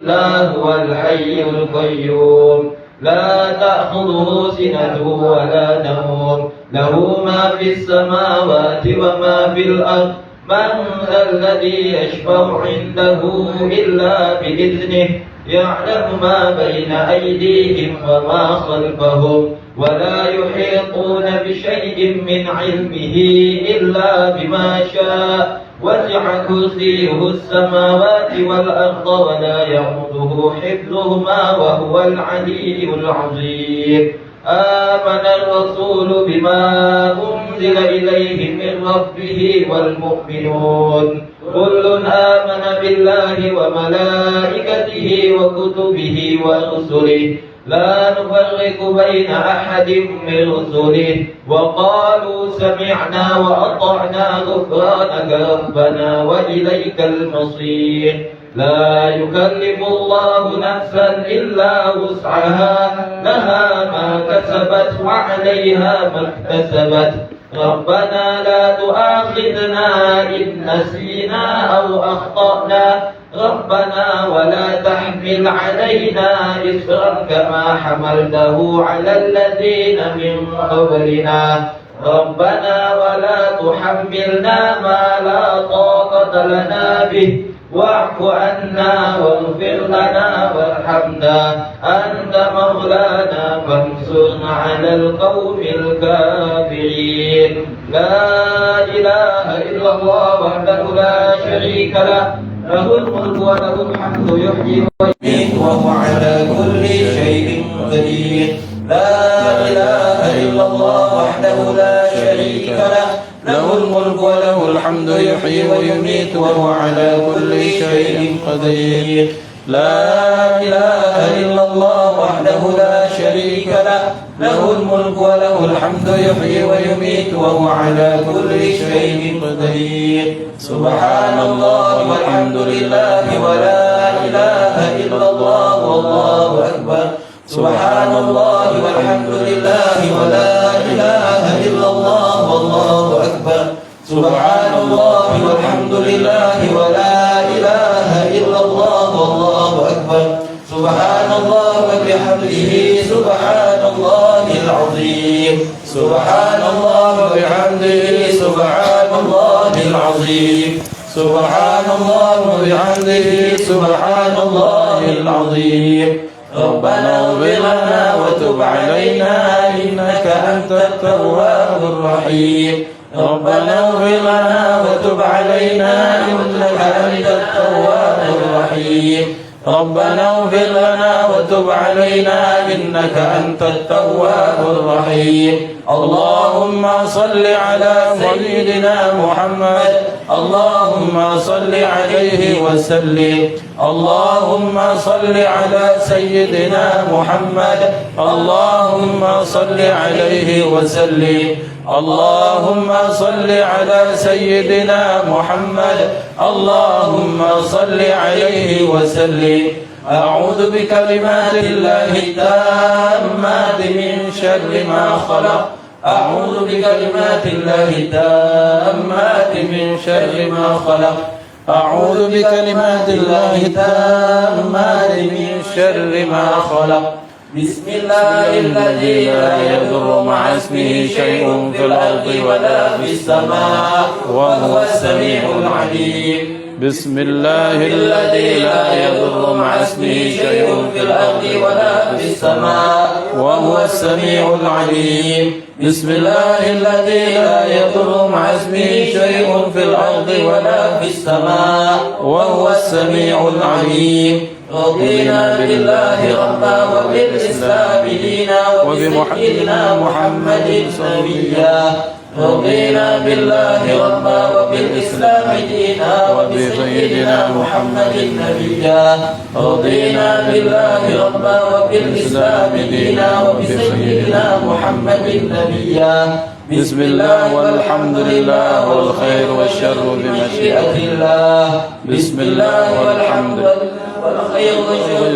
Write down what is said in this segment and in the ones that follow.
لا هو الحي القيوم لا تأخذه سنة ولا نوم له ما في السماوات وما في الأرض من ذا الذي يشفع عنده إلا بإذنه يعلم ما بين أيديهم وما خلفهم ولا يحيطون بشيء من علمه إلا بما شاء وسع كرسيه السماوات والأرض ولا يئوده حفظهما وهو العلي العظيم آمن الرسول بما أنزل إليه من ربه والمؤمنون كل آمن بالله وملائكته وكتبه ورسله لا نفرق بين أحد من رسله وقالوا سمعنا وأطعنا غفرانك ربنا وإليك المصير لا يكلف الله نفسا إلا وسعها لها ما كسبت وعليها ما اكتسبت ربنا لا تؤاخذنا إن نسينا أو أخطأنا ربنا ولا تحمل علينا إصرا كما حملته على الذين من قبلنا ربنا ولا تحملنا ما لا طاقة لنا به واعف عنا واغفر لنا وارحمنا أنت مولانا فانصرنا على القوم الكافرين لا إله إلا الله وحده لا شريك له له الملك وله الحمد يحيي ويميت وهو على كل شيء قدير لا إله إلا الله وحده لا شريك له له الملك وله الحمد يحيي ويميت وهو على كل شيء قدير لا إله إلا الله وحده لا شريك له له الملك وله الحمد يحيي ويميت وهو على كل شيء قدير سبحان الله والحمد لله ولا إله إلا الله والله أكبر سبحان الله والحمد لله ولا إله إلا الله والله أكبر سبحان الله والحمد لله ولا إله إلا الله والله أكبر سبحان الله وبحمده سبحان الله العظيم سبحان الله وبحمده سبحان الله العظيم سبحان الله وبحمده سبحان الله العظيم ربنا اغفر لنا وتب علينا إنك أنت التواب الرحيم ربنا اغفر لنا وتب علينا إنك أنت التواب الرحيم ربنا اغفر لنا وتب علينا إنك أنت التواب الرحيم اللهم صل على سيدنا محمد اللهم صل عليه وسلم اللهم صل على سيدنا محمد اللهم صل عليه وسلم اللهم صل على سيدنا محمد اللهم صل عليه وسلم أعوذ بكلمات الله التامات من شر ما خلق أعوذ بكلمات الله التامات من شر ما خلق أعوذ بكلمات الله التامات من شر ما خلق بسم الله الذي لا يضر مع اسمه شيء في الأرض ولا في السماء وهو السميع العليم بسم الله الذي لا يضر مع اسمه شيء في الأرض ولا في السماء وهو السميع العليم بسم الله الذي لا يضر مع اسمه شيء في الأرض ولا في السماء وهو السميع العليم رضينا بالله ربا وبالإسلام دينا وبسيدنا محمد نبيا رضينا بالله ربا وبالإسلام دينا وبسيدنا محمد نبيا رضينا بالله ربا وبالإسلام دينا وبسيدنا محمد نبيا بسم الله والحمد لله والخير والشر بمشيئة الله بسم الله والحمد والخير والشر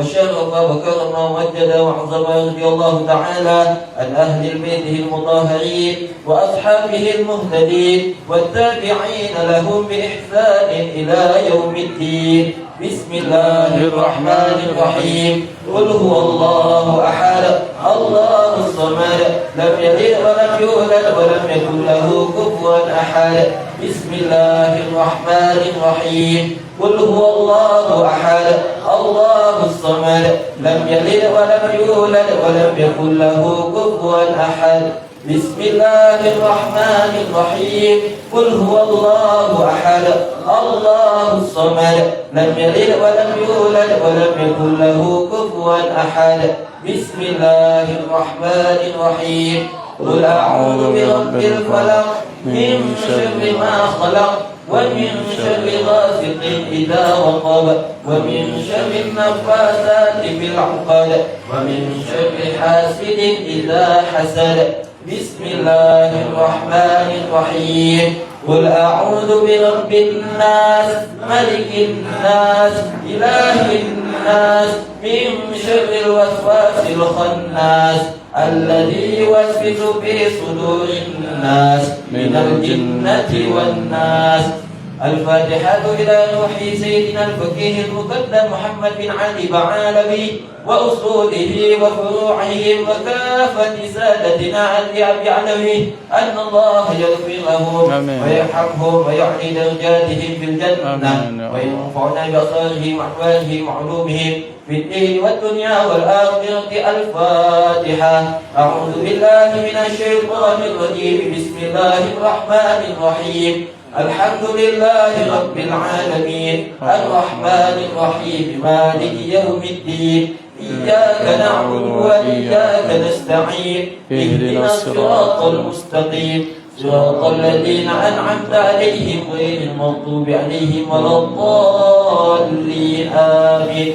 وشرف وكرم ومجد وعظم رضي الله تعالى عن أهل بيته المطهرين وأصحابه المهتدين والتابعين لهم بإحسان إلى يوم الدين. بسم الله الرحمن الرحيم. قل هو الله أحد الله الصمد لم يلد ولم يولد ولم يكن له كفوا أحد. بسم الله الرحمن الرحيم. قل هو الله أحد الله الصمد لم يلد ولم يولد ولم يكن له كفوا أحد. بسم الله الرحمن الرحيم. قل هو الله أحد الله الصمد لم يلد ولم يولد ولم يكن له كفوا أحد. بسم الله الرحمن الرحيم. قل أعوذ برب الفلق من شر ما خلق ومن شر غاسق إذا وقب ومن شر النفاثات في العقد ومن شر حاسد إذا حسد. بسم الله الرحمن الرحيم. قل أعوذ برب الناس ملك الناس إله الناس من شر الوسواس الخناس الذي يوسوس في صدور الناس من الجنة والناس. الفاتحة إلى روح سيدنا الفقيه المقدم محمد بن علي بعالمي وأصوله وفروعه وكافة سادتنا علي بعلمي أن الله يغفر لهم ويرحمهم ويعلي درجاتهم في الجنة وينفعنا بأسرارهم وأحوالهم وعلومهم في الدين والدنيا والآخرة. الفاتحة. أعوذ بالله من الشيطان الرجيم. بسم الله الرحمن الرحيم. الحمد لله رب العالمين الرحمن الرحيم مالك يوم الدين إياك نعبد وإياك نستعين اهدنا الصراط المستقيم صراط الذين أنعمت عليهم غير المغضوب عليهم ولا الضالين آمين.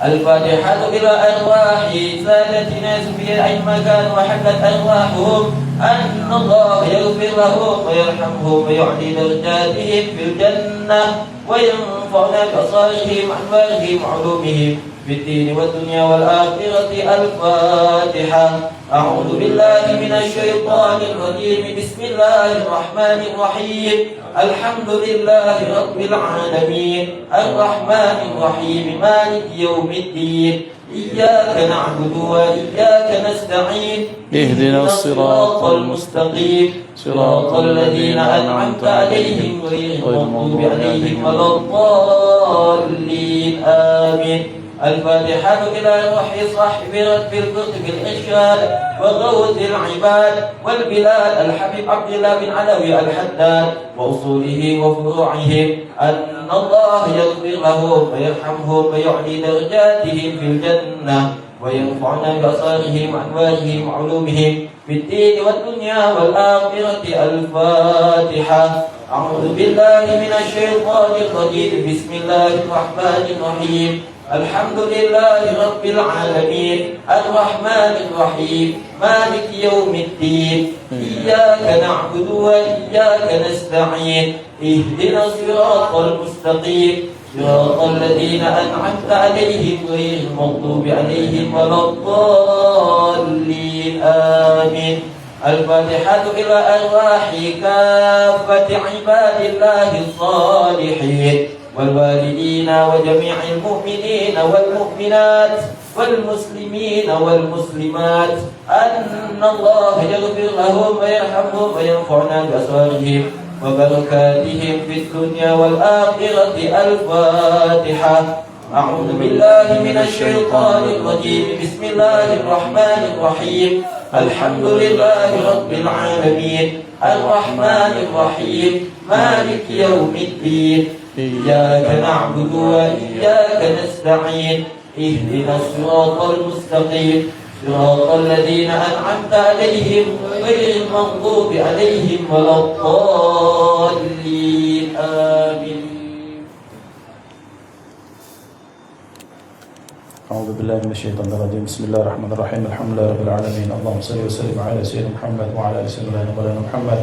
الفاتحة إلى أرواح سادتنا في أي مكان وحلت أرواحهم أن الله يغفر لهم ويرحمهم ويعلي درجاتهم في الجنة وينفعنا بأبصارهم وأنوارهم وعلومهم في الدين والدنيا والآخرة. الفاتحة. أعوذ بالله من الشيطان الرجيم. بسم الله الرحمن الرحيم. الحمد لله رب العالمين الرحمن الرحيم مالك يوم الدين إياك نعبد وإياك نستعين اهدنا الصراط المستقيم صراط الذين أنعمت عليهم غير المغضوب عليهم ولا الضالين آمين. الفاتحة إلى روح صاحب رب القطب الإرشاد وغوث العباد والبلاد الحبيب عبد الله بن علوي الحداد وأصوله وفروعهم أن الله يغفر لهم ويرحمهم ويعلي درجاتهم في الجنة وينفعنا بأسرارهم وأنوارهم وعلومهم في الدين والدنيا والآخرة. الفاتحة. أعوذ بالله من الشيطان الرجيم. بسم الله الرحمن الرحيم. الحمد لله رب العالمين الرحمن الرحيم مالك يوم الدين إياك نعبد وإياك نستعين اهدنا الصراط المستقيم صراط الذين أنعمت عليهم غير المغضوب عليهم ولا الضالين آمين. الفاتحة إلى أرواح كافة عباد الله الصالحين والوالدين وجميع المؤمنين والمؤمنات والمسلمين والمسلمات أن الله يغفر لهم ويرحمهم وينفعنا بأسرارهم وبركاتهم في الدنيا والآخرة. الفاتحة. أعوذ بالله من الشيطان الرجيم. بسم الله الرحمن الرحيم. الحمد لله رب العالمين الرحمن الرحيم مالك يوم الدين إياك نعبد وإياك نستعين اهدنا الصراط المستقيم صراط الذين أنعمت عليهم غير المغضوب عليهم ولا الضالين آمين. أعوذ بالله من الشيطان الرجيم. بسم الله الرحمن الرحيم. الحمد لله رب العالمين. اللهم صل وسلم على سيدنا محمد وعلى آل سيدنا محمد.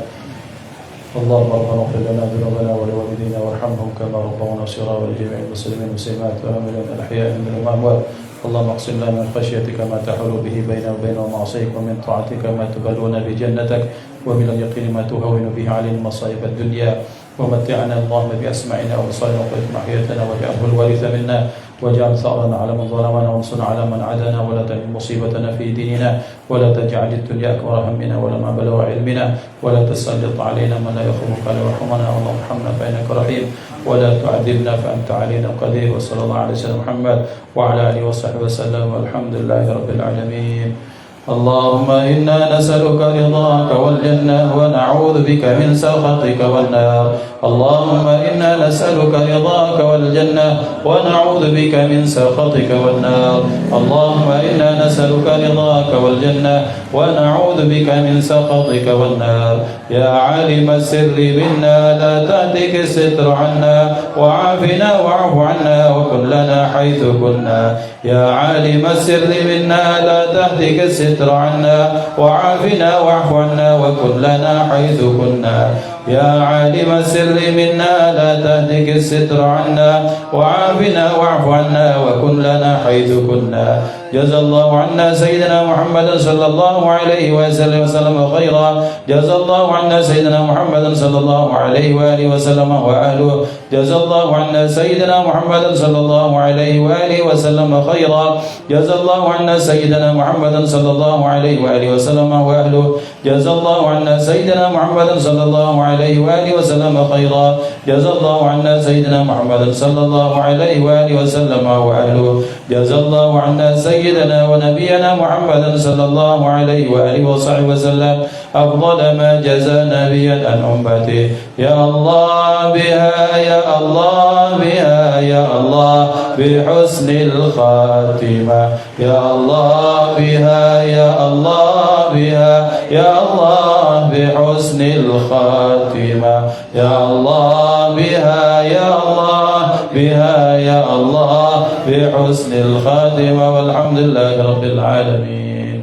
اللهم ربنا اغفر لنا ذنوبنا ولوالدينا وارحمهم كما ربونا صغارا ولجميع المسلمين والمسلمات والمؤمنين الأحياء منهم والأموات. اللهم اقسم لنا من خشيتك ما تحول به بيننا وبين معصيك ومن طاعتك ما تبلغنا بجنتك ومن اليقين ما تهون به علينا مصائب الدنيا ومتعنا اللهم بأسماعنا وأبصارنا وقوتنا أحياتنا واجعله الوارث منا واجعل ثأرنا على من ظلمنا وانصرنا على من عادانا ولا تجعل مصيبتنا في ديننا ولا تجعل الدنيا أكبر همنا ولا مبلغ علمنا ولا تسلط علينا من لا يخافك ولا يرحمنا. اللهم ارحمنا فإنك رحيم ولا تعذبنا فأنت علينا قدير. وصلى الله على سيدنا محمد وعلى آله وصحبه وسلم والحمد لله رب العالمين. اللهم إنا نسألك رضاك والجنة ونعوذ بك من سخطك والنار. اللهم إنا نسألك رضاك والجنة ونعوذ بك من سخطك والنار. اللهم إنا نسألك رضاك والجنة ونعوذ بك من سخطك والنار. يا عالم السر منا لا تهتك الستر عنا وعافنا واعف عنا وكن لنا حيث كنا. يا عالم السر منا لا تهتك الستر عنا وعافنا واعف عنا وكن لنا حيث كنا. يا عالم السر منا لا تهتك الستر عنا وعافنا واعف عنا وكن لنا حيث كنا. جزا الله عنا سيدنا محمد صلى الله عليه وسلم خيرا. جزا الله عنا سيدنا محمد صلى الله عليه وآله وسلم وأهله. جزا الله عنا سيدنا محمد صلى الله عليه وآله وسلم خيرا. جزا الله عنا سيدنا محمد صلى الله عليه وآله وسلم وأهله. جزا الله عنا سيدنا محمد صلى الله عليه وآله وسلم خيرا. جزا الله عنا سيدنا محمد صلى الله عليه وآله وسلم وأهله. جزا الله عنا سيدنا ونبينا محمد صلى الله عليه وآله وصحبه وسلم أفضل ما جزى نبيا عن أمته. يا الله بها يا الله بها يا الله بحسن الخاتمة. يا الله بها يا الله بها يا الله بحسن الخاتمة. يا الله بها يا الله بها يا الله بحسن الخاتمة والحمد لله رب العالمين.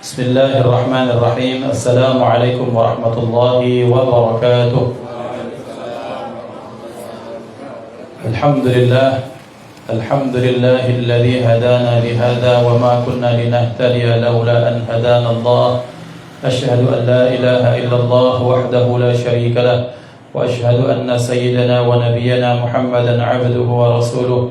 بسم الله الرحمن الرحيم. السلام عليكم ورحمة الله وبركاته. الحمد لله الحمد لله الذي هدانا لهذا وما كنا لنهتدي لولا أن هدانا الله. أشهد أن لا إله إلا الله وحده لا شريك له وأشهد أن سيدنا ونبينا محمدا عبده ورسوله.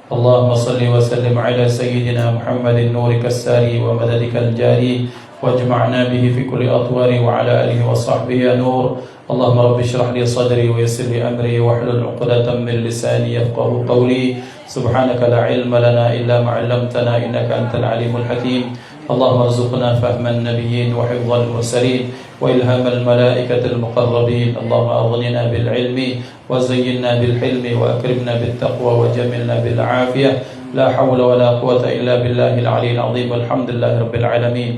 اللهم صل وسلم على سيدنا محمد نورك الساري ومددك الجاري واجمعنا به في كل أطوار وعلى آله وصحبه يا نور. اللهم رب اشرح لي صدري ويسر لي أمري واحلل عقدة من لساني يفقهوا قولي. سبحانك لا علم لنا إلا ما علمتنا إنك أنت العليم الحكيم. اللهم ارزقنا فهم النبيين وحفظ المرسلين وإلهام الملائكة المقربين. اللهم أغننا بالعلم وزينا بالحلم وأكرمنا بالتقوى وجملنا بالعافية. لا حول ولا قوة إلا بالله العلي العظيم. والحمد لله رب العالمين.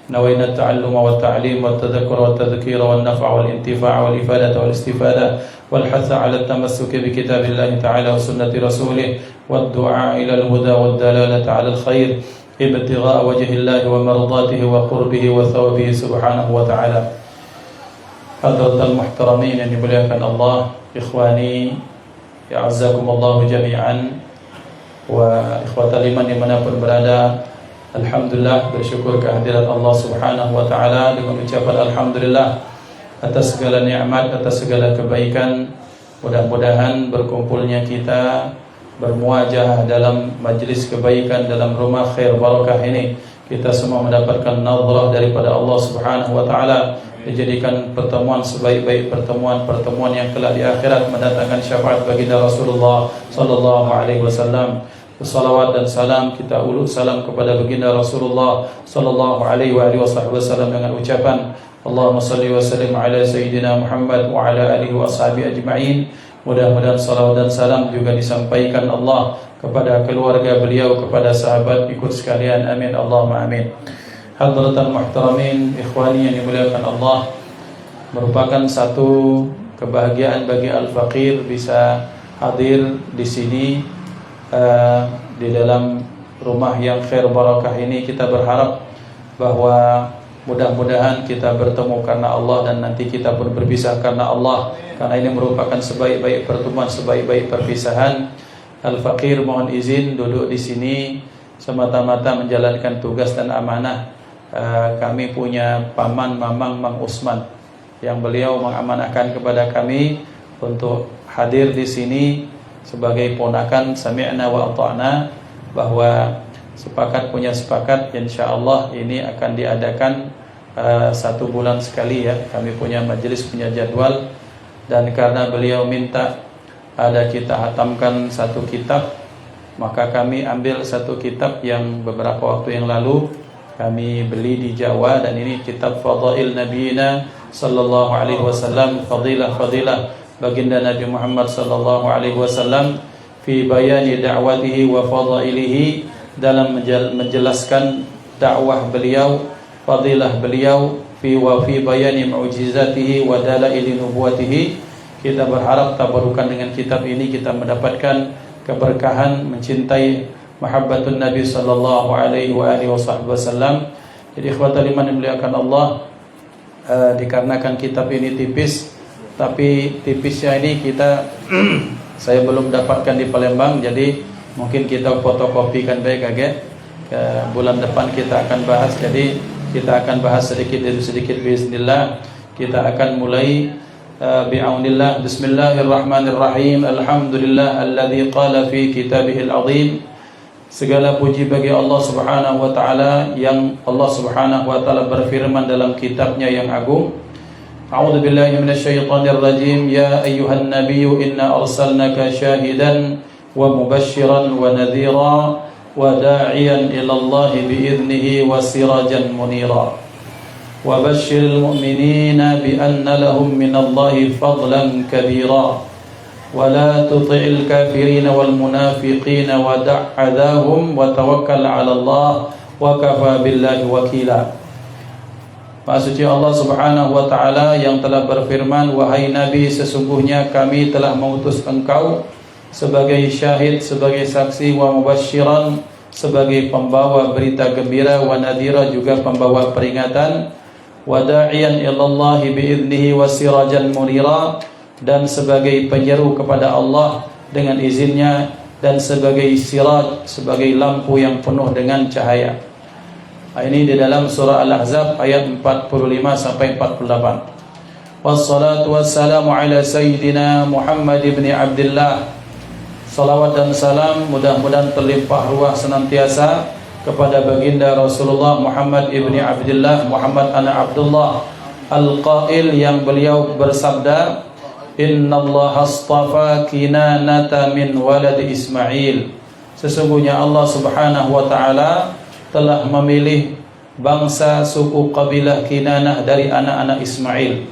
نوينا التعلم والتعليم والتذكر والتذكير والنفع والانتفاع والإفادة والاستفادة والحث على التمسك بكتاب الله تعالى وسنة رسوله والدعاء إلى الهدى والدلالة على الخير ابتغاء وجه الله ومرضاته وقربه وثوابه سبحانه وتعالى. Hadratal muhtaramin yang dimuliakan Allah, ikhwani ya'azzakumullahu jami'an wa ikhwatal iman dimanapun berada. Alhamdulillah, bersyukur kehadiran Allah subhanahu wa ta'ala dengan ucapan alhamdulillah atas segala nikmat, atas segala kebaikan. Mudah-mudahan berkumpulnya kita bermuajah dalam majlis kebaikan dalam rumah khair barakah ini, kita semua mendapatkan nazarah daripada Allah subhanahu wa ta'ala, dijadikan pertemuan sebaik-baik pertemuan yang kelak di akhirat mendatangkan syafaat baginda Rasulullah sallallahu alaihi wasallam. Salawat dan salam kita ulur salam kepada baginda Rasulullah sallallahu alaihi wasallam dengan ucapan Allahumma salli wa sallim ala sayyidina Muhammad wa ala alihi wa ashabihi ajma'in. Mudah-mudahan salawat dan salam juga disampaikan Allah kepada keluarga beliau, kepada sahabat ikut sekalian. Amin Allahumma amin. Hadratan muhtaramin, ikhwani yang dimuliakan Allah, merupakan satu kebahagiaan bagi al-faqir bisa hadir di sini di dalam rumah yang khair barakah ini kita berharap bahwa mudah-mudahan kita bertemu karena Allah dan nanti kita pun berpisah karena Allah, karena ini merupakan sebaik-baik pertemuan, sebaik-baik perpisahan. Al-Faqir mohon izin duduk di sini semata-mata menjalankan tugas dan amanah. Kami punya paman Mamang Mang Usman yang beliau mengamanahkan kepada kami untuk hadir di sini sebagai ponakan. Sami'na wa ata'na, bahwa punya sepakat insyaallah ini akan diadakan 1 bulan sekali ya. Kami punya majelis, punya jadwal, dan karena beliau minta ada kita hatamkan 1 kitab, maka kami ambil 1 kitab yang beberapa waktu yang lalu kami beli di Jawa, dan ini kitab Fadail Nabiyina sallallahu alaihi wasallam, fadilah baginda Nabi Muhammad sallallahu alaihi wasallam fi bayani da'watihi wa fadailihi, dalam menjelaskan dakwah beliau, fadilah beliau, fi bayani mu'jizatihi wa dalaili nubuwatihi. Kita berharap tabarukan dengan kitab ini kita mendapatkan keberkahan, mencintai mahabbatun Nabi sallallahu alaihi wa alihi wasallam. Jadi ikhwatal iman yang dimuliakan Allah, dikarenakan kitab ini tipis, tapi tipisnya ini saya belum dapatkan di Palembang, jadi mungkin kita fotokopikan baik agak. Bulan depan kita akan bahas, jadi kita akan bahas sedikit demi sedikit bismillah. Kita akan mulai bi'aunillah. Bismillahirrahmanirrahim. Alhamdulillah alladzi qala fi kitabihil azim. Segala puji bagi Allah Subhanahu wa taala, yang Allah Subhanahu wa taala berfirman dalam kitabnya yang agung. A'udzu billahi minasyaitonir rajim. Ya ayyuhan nabiyyu inna arsalnaka syahidan wa mubasysyiran wa nadhira wa da'iyan ila Allah bi'idnihi wa sirajan munira. Wa basyiril mu'minina bi anna lahum minallahi fadlan kabira. ولا تطع الكافرين والمنافقين ودع أذاهم وتوكل على الله وكفى بالله وكيلا. Maha suci Allah Subhanahu wa taala yang telah berfirman, wahai Nabi, sesungguhnya kami telah mengutus engkau sebagai syahid, sebagai saksi, wa mubasysyiran, sebagai pembawa berita gembira, wa nadhira, juga pembawa peringatan, wa da'iyan ilallahi bi'idnihi wa sirajan munira, dan sebagai penyeru kepada Allah dengan izinnya, dan sebagai siraj, sebagai lampu yang penuh dengan cahaya. Ini di dalam surah Al-Ahzab ayat 45 sampai 48. Wassalatu wassalamu ala sayyidina Muhammad ibn Abdullah. Salawat dan salam mudah-mudahan terlimpah ruah senantiasa kepada baginda Rasulullah Muhammad ibn Abdullah, Muhammad anak Abdullah, al-qail, yang beliau bersabda, Innallaha astafa Kinanata min walad Ismail. Sesungguhnya Allah Subhanahu wa taala telah memilih bangsa suku kabilah Kinanah dari anak-anak Ismail.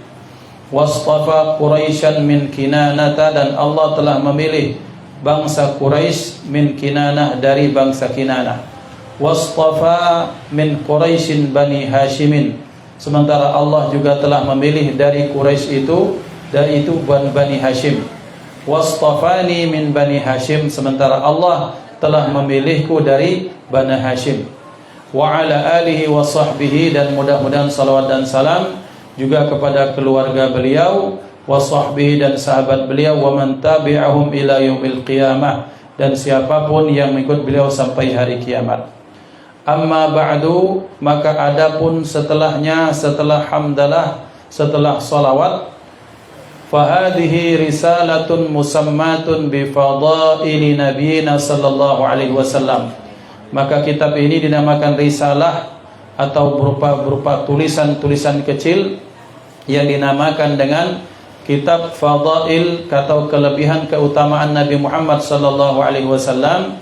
Wastafa Quraisyan min Kinanata, dan Allah telah memilih bangsa Quraisy min Kinanah dari bangsa Kinanah. Wastafa min Quraisyin Bani Hashimin, sementara Allah juga telah memilih dari Quraisy itu Bani Hashim. Wastafani min Bani Hashim, sementara Allah telah memilihku dari Bani Hashim. Wa ala alihi wa sahbihi, dan mudah-mudahan salawat dan salam juga kepada keluarga beliau, wa sahbihi, dan sahabat beliau, wa man tabi'ahum ila yaumil qiyamah, dan siapapun yang mengikut beliau sampai hari kiamat. Amma ba'du, maka adapun setelahnya, setelah hamdalah, setelah salawat, fahadihi risalatun musammatun bifadaili nabiyina sallallahu alaihi wasallam. Maka kitab ini dinamakan risalah atau berupa tulisan-tulisan kecil yang dinamakan dengan kitab fadail atau kelebihan keutamaan Nabi Muhammad sallallahu alaihi wasallam,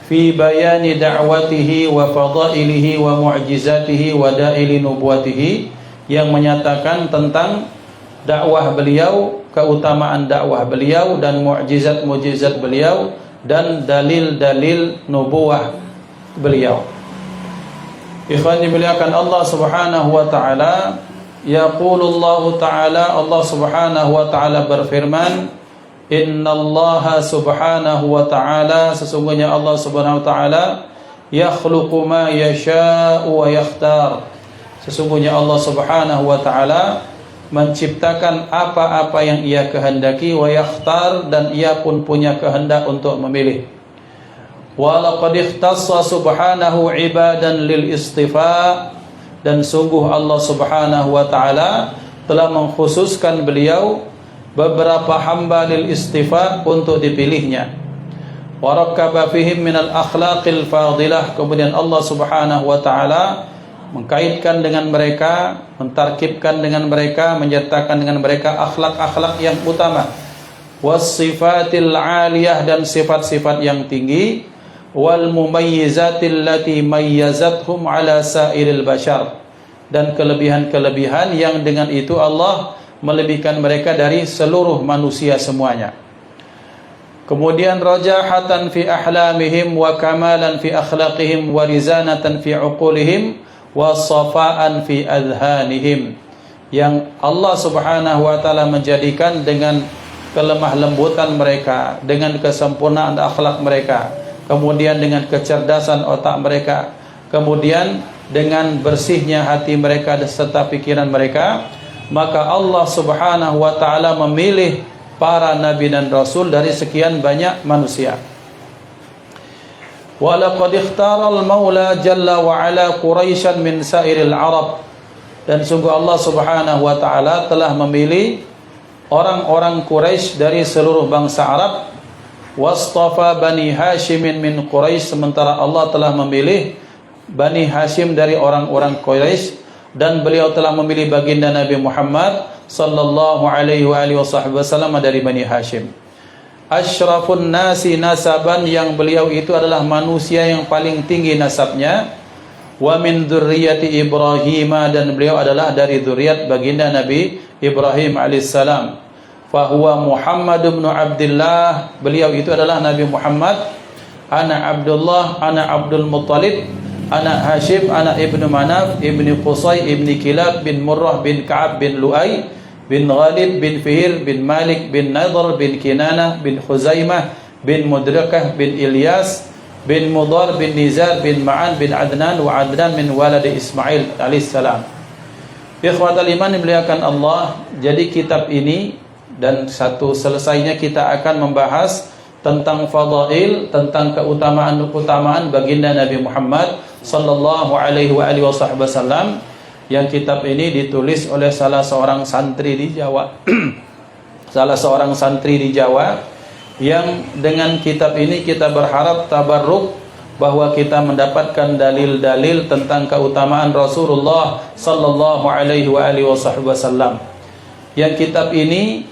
fi bayani da'watihi wa fadailihi wa mu'jizatihi wa da'ili nubuwatihi, yang menyatakan tentang dakwah beliau, keutamaan dakwah beliau, dan mukjizat-mukjizat beliau, dan dalil-dalil nubuwah beliau. Ikhwan dimuliakan Allah Subhanahu wa taala, yaqulullahu taala, Allah Subhanahu wa taala berfirman, innallaha subhanahu wa taala, sesungguhnya Allah Subhanahu wa taala, yakhluqu ma yasha'u wa yakhtar. Sesungguhnya Allah Subhanahu wa taala menciptakan apa-apa yang Ia kehendaki, wa yakhtar, dan Ia pun punya kehendak untuk memilih. Wa laqad ikhtassa subhanahu ibadan lil istifa, dan sungguh Allah Subhanahu wa taala telah mengkhususkan beliau beberapa hamba lil istifa untuk dipilihnya. Wa rakkaba fihim minal akhlaqil fadilah, kemudian Allah Subhanahu wa taala mengkaitkan dengan mereka, mentarkibkan dengan mereka, menyertakan dengan mereka akhlak-akhlak yang utama, was-sifatil 'aliyah, dan sifat-sifat yang tinggi, wal mumayyizatil lati mayyazathum 'ala sairil bashar, dan kelebihan-kelebihan yang dengan itu Allah melebihkan mereka dari seluruh manusia semuanya. Kemudian rajahatan fi ahlamihim wa kamalan fi akhlaqihim wa rizanatan fi uqulihim wasafaan fi adhanihim, yang Allah Subhanahu wa taala menjadikan dengan kelemah lembutan mereka, dengan kesempurnaan akhlak mereka, kemudian dengan kecerdasan otak mereka, kemudian dengan bersihnya hati mereka serta pikiran mereka, maka Allah Subhanahu wa taala memilih para nabi dan rasul dari sekian banyak manusia. Wa laqad ikhtara al-Maula jalla wa ala Quraisyan min sairil Arab, dan sungguh Allah Subhanahu wa taala telah memilih orang-orang Quraisy dari seluruh bangsa Arab. Wastafa Bani Hashim min Quraisy, sementara Allah telah memilih Bani Hashim dari orang-orang Quraisy, dan beliau telah memilih baginda Nabi Muhammad sallallahu alaihi wasallam dari Bani Hashim. Asyrafun nasi nasaban, yang beliau itu adalah manusia yang paling tinggi nasabnya. Wa min dzurriyyati Ibrahim, dan beliau adalah dari dzurriyyat baginda Nabi Ibrahim alaihissalam. Fa huwa Muhammad bin Abdullah, beliau itu adalah Nabi Muhammad. Ana Abdullah, ana Abdul Muttalib, ana Hashim, ana Ibnu Manaf, Ibnu Qusay, Ibnu Kilab bin Murrah bin Ka'ab bin Lu'ay bin Ghalib bin Fihir bin Malik bin Nadhr bin Kinanah bin Khuzaimah bin Mudrakah bin Ilyas bin Mudar bin Nizar bin Ma'an bin Adnan, wa Adnan min walad Ismail alaihissalam. Ikhwatal iman dimuliakan Allah, jadi kitab ini dan satu selesainya kita akan membahas tentang fadail, tentang keutamaan baginda Nabi Muhammad sallallahu alaihi wasallam. Yang kitab ini ditulis oleh salah seorang santri di Jawa. Salah seorang santri di Jawa, yang dengan kitab ini kita berharap tabarruk bahwa kita mendapatkan dalil-dalil tentang keutamaan Rasulullah sallallahu alaihi wasallam. Yang kitab ini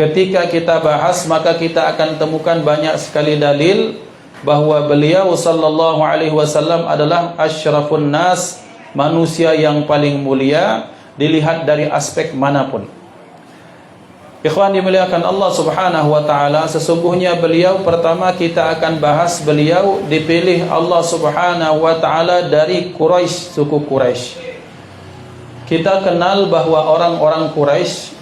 ketika kita bahas, maka kita akan temukan banyak sekali dalil bahwa beliau sallallahu alaihi wasallam adalah asyrafun nas, manusia yang paling mulia dilihat dari aspek manapun. Ikhwan dimuliakan Allah Subhanahu wa taala, sesungguhnya beliau, pertama kita akan bahas beliau dipilih Allah Subhanahu wa taala dari Quraisy, suku Quraisy. Kita kenal bahwa orang-orang Quraisy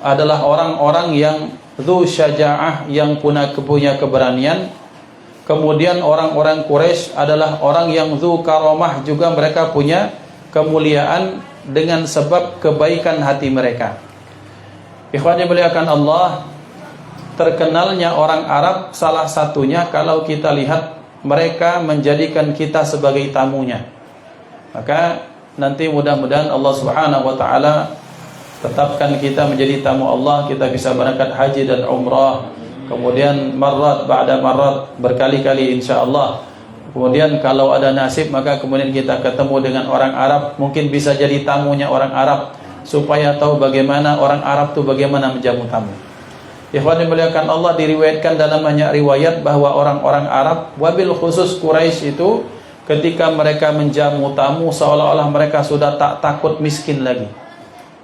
adalah orang-orang yang dzu syaja'ah, yang punya keberanian. Kemudian orang-orang Quraisy adalah orang yang dzu karamah, juga mereka punya kemuliaan dengan sebab kebaikan hati mereka. Ikhwan yang dimuliakan Allah, terkenalnya orang Arab salah satunya kalau kita lihat mereka menjadikan kita sebagai tamunya. Maka nanti mudah-mudahan Allah Subhanahu wa taala tetapkan kita menjadi tamu Allah, kita bisa berangkat haji dan umrah, kemudian marat ba'da marat, berkali-kali insyaallah. Kemudian kalau ada nasib, maka kemudian kita ketemu dengan orang Arab, mungkin bisa jadi tamunya orang Arab, supaya tahu bagaimana orang Arab itu bagaimana menjamu tamu. Ikhwan dimuliakan Allah, diriwayatkan dalam banyak riwayat bahwa orang-orang Arab, wabil khusus Quraisy itu, ketika mereka menjamu tamu seolah-olah mereka sudah tak takut miskin lagi.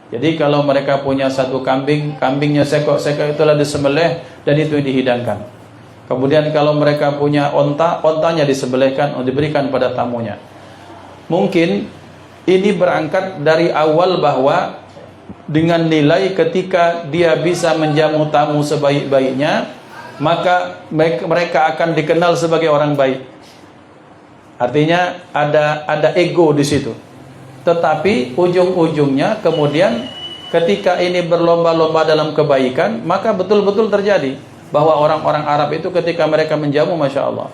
Jadi kalau mereka punya satu kambing, kambingnya sekok-sekok itulah disembelih dan itu dihidangkan. Kemudian kalau mereka punya onta, ontanya disembelihkan, diberikan pada tamunya. Mungkin ini berangkat dari awal bahwa dengan nilai ketika dia bisa menjamu tamu sebaik-baiknya, maka mereka akan dikenal sebagai orang baik. Artinya ada ego di situ. Tetapi ujung-ujungnya kemudian ketika ini berlomba-lomba dalam kebaikan, maka betul-betul terjadi bahwa orang-orang Arab itu ketika mereka menjamu, Masya Allah.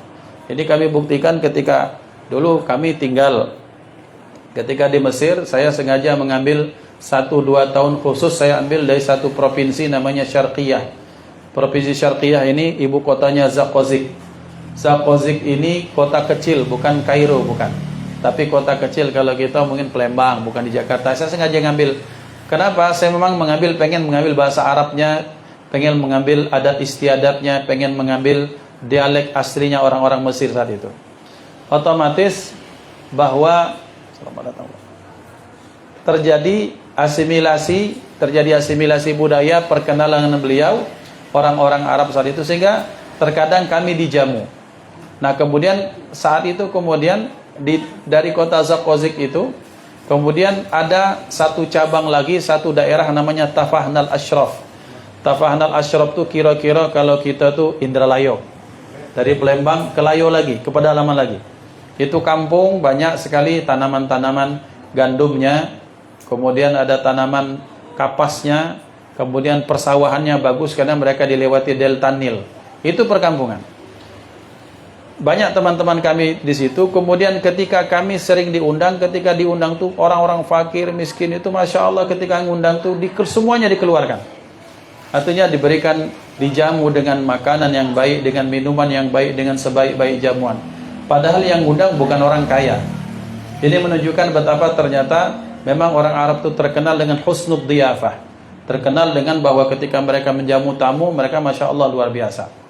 Jadi kami buktikan ketika dulu kami tinggal ketika di Mesir, saya sengaja mengambil 1-2 tahun khusus saya ambil dari satu provinsi namanya Syarqiyah. Provinsi Syarqiyah ini ibu kotanya Zaqozik. Zaqozik ini kota kecil, bukan Kairo, bukan. Tapi kota kecil, kalau kita mungkin Palembang, bukan di Jakarta. Saya sengaja ngambil. Kenapa? Saya memang pengen mengambil bahasa Arabnya, pengen mengambil adat istiadatnya, pengen mengambil dialek aslinya orang-orang Mesir saat itu. Otomatis bahwa terjadi asimilasi budaya, perkenalan dengan beliau orang-orang Arab saat itu, sehingga terkadang kami dijamu. Nah kemudian saat itu dari kota Zaqozik itu kemudian ada satu cabang lagi, satu daerah namanya Tafahnal Ashraf. Tafahnal Ashraf itu kira-kira kalau kita tuh Indralayo, dari Palembang ke Layo lagi, ke pedalaman lagi. Itu kampung banyak sekali tanaman-tanaman gandumnya, kemudian ada tanaman kapasnya, kemudian persawahannya bagus karena mereka dilewati delta Nil. Itu perkampungan. Banyak teman-teman kami di situ. Kemudian ketika kami sering diundang, ketika diundang tuh orang-orang fakir, miskin itu, Masya Allah, ketika ngundang tuh semuanya dikeluarkan. Artinya diberikan, dijamu dengan makanan yang baik, dengan minuman yang baik, dengan sebaik-baik jamuan. Padahal yang ngundang bukan orang kaya. Ini menunjukkan betapa ternyata memang orang Arab itu terkenal dengan husnud dhiyafah. Terkenal dengan bahwa ketika mereka menjamu tamu, mereka Masya Allah luar biasa.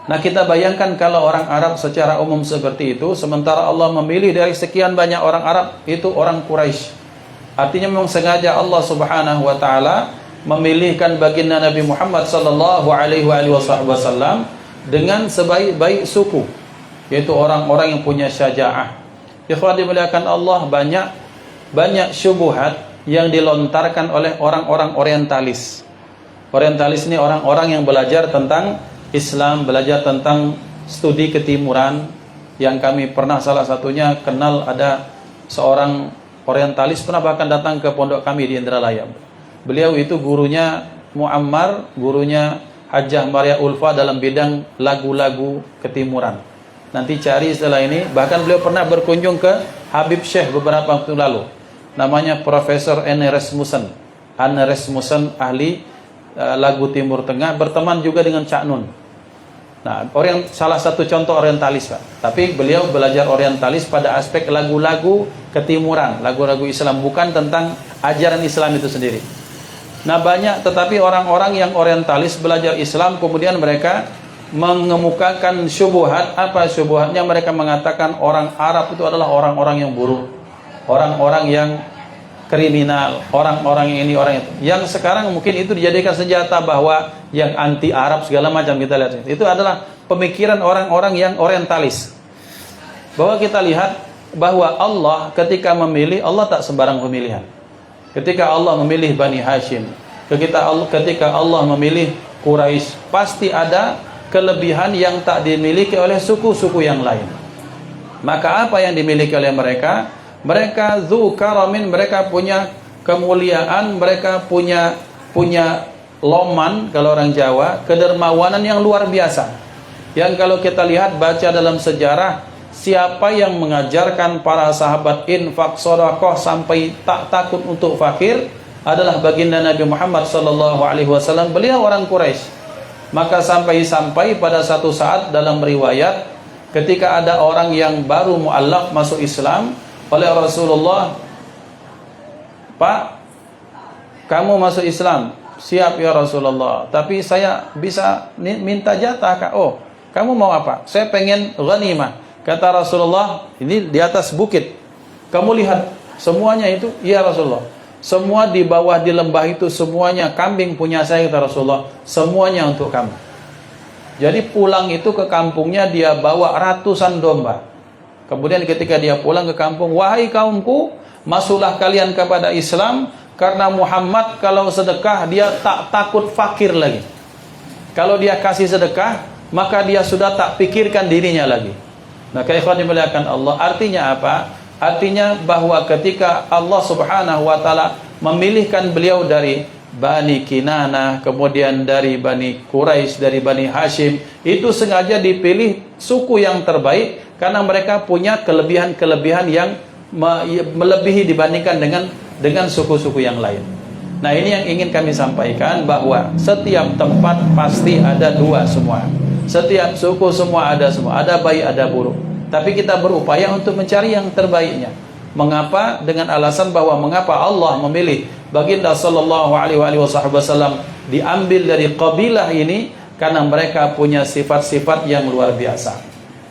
Nah kita bayangkan kalau orang Arab secara umum seperti itu, sementara Allah memilih dari sekian banyak orang Arab, itu orang Quraisy. Artinya memang sengaja Allah Subhanahu wa taala memilihkan baginda Nabi Muhammad sallallahu alaihi wasallam dengan sebaik-baik suku, yaitu orang-orang yang punya syaja'ah. Ikhwan dimuliakan Allah, banyak syubhat yang dilontarkan oleh orang-orang orientalis. Orientalis ini orang-orang yang belajar tentang Islam, belajar tentang studi ketimuran. Yang kami pernah salah satunya kenal, ada seorang orientalis pernah bahkan datang ke pondok kami di Indralaya. Beliau itu gurunya Muammar, gurunya Hajjah Maria Ulfa dalam bidang lagu-lagu ketimuran. Nanti cari setelah ini. Bahkan beliau pernah berkunjung ke Habib Syekh beberapa waktu lalu. Namanya Profesor Anne Rasmussen. Anne Rasmussen, ahli lagu Timur Tengah, berteman juga dengan Cak Nun. Nah, salah satu contoh orientalis, Pak. Tapi beliau belajar orientalis pada aspek lagu-lagu ketimuran, lagu-lagu Islam, bukan tentang ajaran Islam itu sendiri. Nah, banyak, tetapi orang-orang yang orientalis belajar Islam, kemudian mereka mengemukakan syubhat. Apa syubhatnya? Mereka mengatakan orang Arab itu adalah orang-orang yang buruk, orang-orang yang kriminal, orang-orang yang ini, orang itu. Yang sekarang mungkin itu dijadikan senjata bahwa yang anti Arab segala macam, kita lihat. Itu adalah pemikiran orang-orang yang orientalis. Bahwa kita lihat bahwa Allah ketika memilih, Allah tak sembarang pemilihan. Ketika Allah memilih Bani Hashim, ketika Allah memilih Quraisy, pasti ada kelebihan yang tak dimiliki oleh suku-suku yang lain. Maka apa yang dimiliki oleh mereka? Mereka dzu karamin, mereka punya kemuliaan, mereka punya loman, kalau orang Jawa, kedermawanan yang luar biasa. Yang kalau kita lihat, baca dalam sejarah, siapa yang mengajarkan para sahabat infak, sedekah sampai tak takut untuk fakir adalah baginda Nabi Muhammad sallallahu alaihi wasallam. Beliau orang Quraisy. Maka sampai pada satu saat dalam riwayat, ketika ada orang yang baru mu'allaf masuk Islam oleh Rasulullah, Pak, kamu masuk Islam? Siap ya Rasulullah, tapi saya bisa minta jatah, Kak. Oh, kamu mau apa? Saya pengen ghanimah. Kata Rasulullah, ini di atas bukit, kamu lihat semuanya itu. Ya Rasulullah, semua di bawah di lembah itu semuanya kambing punya saya, kata Rasulullah, semuanya untuk kamu. Jadi pulang itu ke kampungnya dia bawa ratusan domba. Kemudian ketika dia pulang ke kampung, wahai kaumku, masuklah kalian kepada Islam, karena Muhammad kalau sedekah dia tak takut fakir lagi. Kalau dia kasih sedekah, maka dia sudah tak pikirkan dirinya lagi. Nah, ikhwan dimuliakan Allah, artinya apa? Artinya bahwa ketika Allah Subhanahu wa taala memilihkan beliau dari Bani Kinanah, kemudian dari Bani Quraisy, dari Bani Hashim, itu sengaja dipilih suku yang terbaik karena mereka punya kelebihan-kelebihan yang melebihi dibandingkan dengan suku-suku yang lain. Nah, ini yang ingin kami sampaikan, bahwa setiap tempat pasti ada dua semua. Setiap suku semua, ada baik ada buruk. Tapi kita berupaya untuk mencari yang terbaiknya. Mengapa? Dengan alasan bahwa mengapa Allah memilih Baginda sallallahu alaihi wasallam diambil dari kabilah ini, karena mereka punya sifat-sifat yang luar biasa.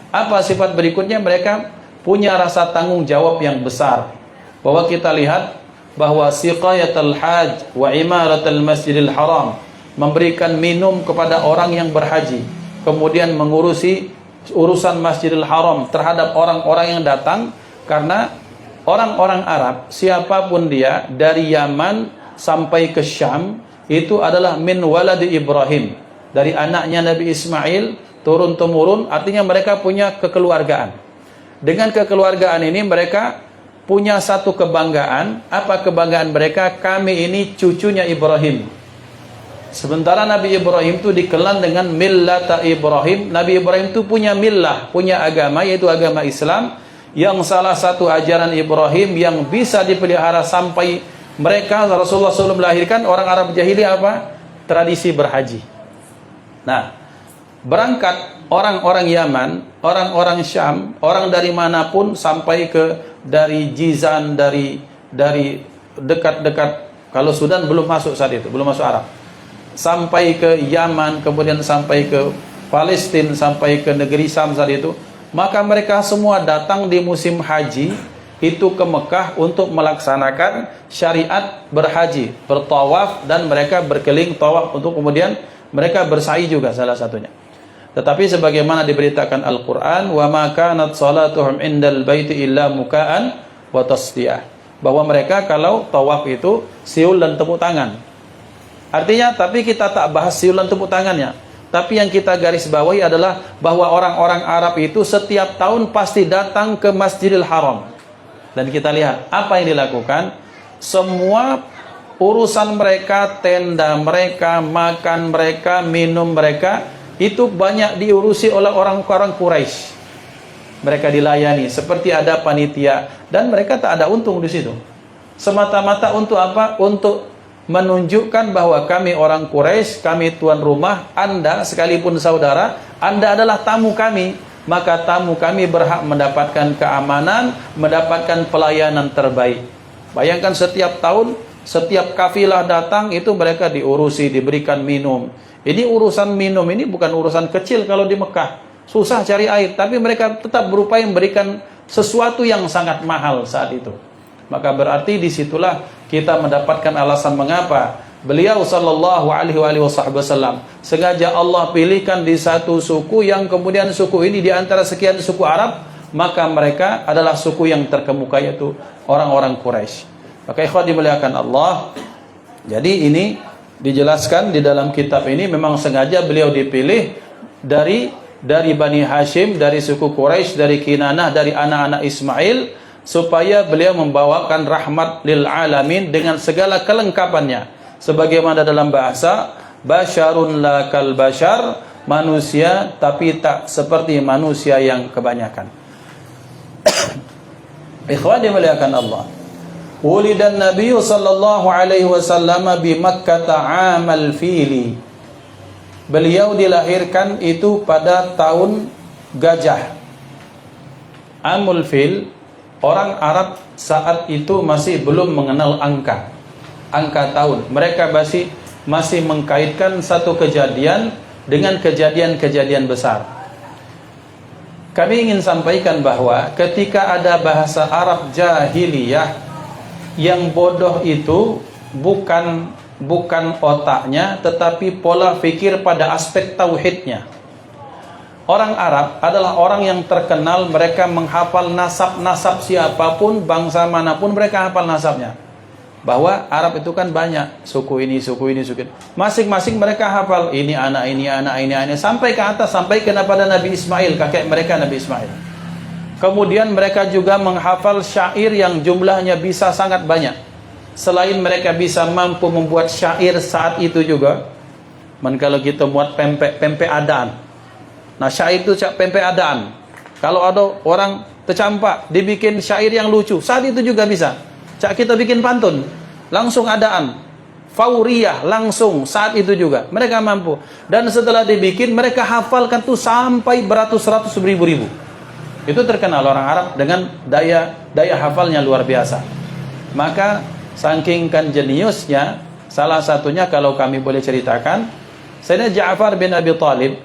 Apa sifat berikutnya? Mereka punya rasa tanggung jawab yang besar. Bahwa kita lihat bahwa siqayatul hajj wa imaratul masjidil haram, memberikan minum kepada orang yang berhaji, kemudian mengurusi urusan Masjidil Haram terhadap orang-orang yang datang. Karena orang-orang Arab, siapapun dia, dari Yaman sampai ke Syam, itu adalah min waladi Ibrahim, dari anaknya Nabi Ismail turun-temurun. Artinya mereka punya kekeluargaan. Dengan kekeluargaan ini mereka punya satu kebanggaan. Apa kebanggaan mereka? Kami ini cucunya Ibrahim. Sementara Nabi Ibrahim itu dikenal dengan millata Ibrahim. Nabi Ibrahim itu punya millah, punya agama, yaitu agama Islam, yang salah satu ajaran Ibrahim yang bisa dipelihara sampai mereka, Rasulullah SAW melahirkan, orang Arab jahiliyah apa? Tradisi berhaji. Nah, berangkat orang-orang Yaman, orang-orang Syam, orang dari manapun, sampai ke dari Jizan, dari dekat-dekat, kalau Sudan belum masuk saat itu, belum masuk Arab, sampai ke Yaman, kemudian sampai ke Palestina, sampai ke negeri Syam saat itu. Maka mereka semua datang di musim haji itu ke Mekah untuk melaksanakan syariat berhaji, bertawaf, dan mereka berkeliling tawaf untuk kemudian mereka bersa'i juga salah satunya. Tetapi sebagaimana diberitakan Al-Quran, wa ma kanat salatuhum indal baiti illa muka'an wa tasdiyah, bahwa mereka kalau tawaf itu siul dan tepuk tangan. Artinya, tapi kita tak bahas siul dan tepuk tangannya. Tapi yang kita garis bawahi adalah bahwa orang-orang Arab itu setiap tahun pasti datang ke Masjidil Haram. Dan kita lihat apa yang dilakukan. Semua urusan mereka, tenda mereka, makan mereka, minum mereka, itu banyak diurusi oleh orang-orang Quraisy. Mereka dilayani seperti ada panitia, dan mereka tak ada untung di situ. Semata-mata untuk apa? Untuk menunjukkan bahwa kami orang Quraisy, kami tuan rumah, Anda sekalipun saudara, Anda adalah tamu kami, maka tamu kami berhak mendapatkan keamanan, mendapatkan pelayanan terbaik. Bayangkan setiap tahun, setiap kafilah datang, itu mereka diurusi, diberikan minum. Ini urusan minum ini bukan urusan kecil. Kalau di Mekah susah cari air, tapi mereka tetap berupaya memberikan sesuatu yang sangat mahal saat itu. Maka berarti disitulah kita mendapatkan alasan mengapa beliau sallallahu alaihi wasallam sengaja Allah pilihkan di satu suku, yang kemudian suku ini di antara sekian suku Arab, maka mereka adalah suku yang terkemuka, yaitu orang-orang Quraisy. Maka ikhwan dimuliakan Allah, jadi ini dijelaskan di dalam kitab ini, memang sengaja beliau dipilih dari Bani Hashim, dari suku Quraisy, dari Kinanah, dari anak-anak Ismail, supaya beliau membawakan rahmat lil alamin dengan segala kelengkapannya. Sebagaimana dalam bahasa, basyarun la kal bashar, manusia tapi tak seperti manusia yang kebanyakan. Ikhwan dimuliakan Allah, wulidan Nabi sallallahu alaihi wasallam bi Makkah amal fili. Beliau dilahirkan itu pada tahun gajah. Amul fil, orang Arab saat itu masih belum mengenal angka tahun. Mereka masih mengkaitkan satu kejadian dengan kejadian-kejadian besar. Kami ingin sampaikan bahwa ketika ada bahasa Arab jahiliyah, yang bodoh itu bukan otaknya, tetapi pola fikir pada aspek tauhidnya. Orang Arab adalah orang yang terkenal, mereka menghafal nasab-nasab siapapun, bangsa manapun, mereka hafal nasabnya. Bahwa Arab itu kan banyak, suku ini. Masing-masing mereka hafal, ini anak ini, sampai ke atas, sampai kepada Nabi Ismail, kakek mereka Nabi Ismail. Kemudian mereka juga menghafal syair yang jumlahnya bisa sangat banyak. Selain mereka bisa mampu membuat syair saat itu juga, kalau kita buat pempek adaan. Nah, syair itu pempek adaan. Kalau ada orang tercampak, dibikin syair yang lucu, saat itu juga bisa. Kita bikin pantun, langsung adaan, fauriyah, langsung saat itu juga. Mereka mampu. Dan setelah dibikin, mereka hafalkan tuh sampai beratus-ratus ribu-ribu. Itu terkenal orang Arab dengan daya hafalnya luar biasa. Maka saking kan jeniusnya, salah satunya kalau kami boleh ceritakan, Sayyidina Ja'far bin Abi Thalib,